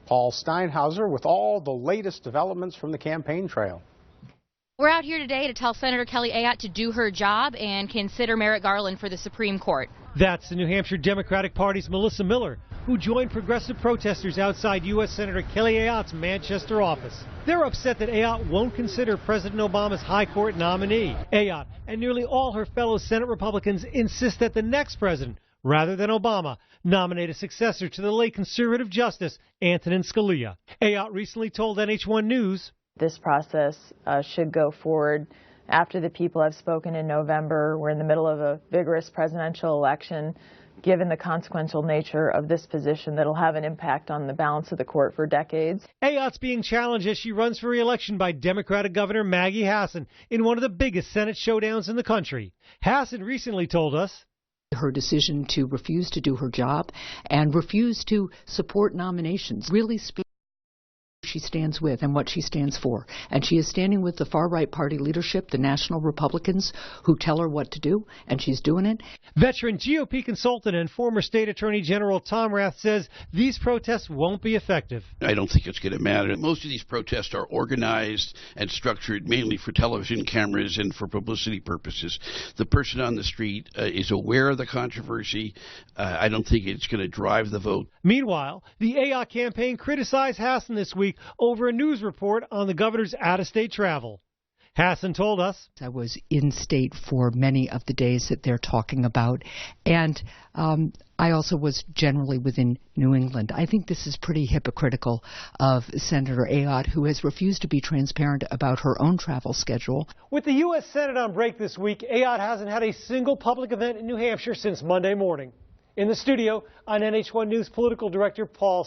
Paul Steinhauser with all the latest developments from the campaign trail. We're out here today to tell Senator Kelly Ayotte to do her job and consider Merrick Garland for the Supreme Court. That's the New Hampshire Democratic Party's Melissa Miller, who joined progressive protesters outside U.S. Senator Kelly Ayotte's Manchester office. They're upset that Ayotte won't consider President Obama's high court nominee. Ayotte and nearly all her fellow Senate Republicans insist that the next president, rather than Obama, nominate a successor to the late conservative Justice Antonin Scalia. Ayotte recently told NH1 News, "This process should go forward after the people have spoken in November. We're in the middle of a vigorous presidential election. Given the consequential nature of this position, that'll have an impact on the balance of the court for decades." Ayotte's being challenged as she runs for re-election by Democratic Governor Maggie Hassan in one of the biggest Senate showdowns in the country. Hassan recently told us, her decision to refuse to do her job and refuse to support nominations really speaks she stands with and what she stands for. And she is standing with the far-right party leadership, the National Republicans, who tell her what to do, and she's doing it. Veteran GOP consultant and former State Attorney General Tom Rath says these protests won't be effective. I don't think it's going to matter. Most of these protests are organized and structured mainly for television cameras and for publicity purposes. The person on the street is aware of the controversy. I don't think it's going to drive the vote. Meanwhile, the Ayotte campaign criticized Hassan this week over a news report on the governor's out-of-state travel. Hassan told us, I was in state for many of the days that they're talking about, and I also was generally within New England. I think this is pretty hypocritical of Senator Ayotte, who has refused to be transparent about her own travel schedule. With the U.S. Senate on break this week, Ayotte hasn't had a single public event in New Hampshire since Monday morning. In the studio, on NH1 News political director Paul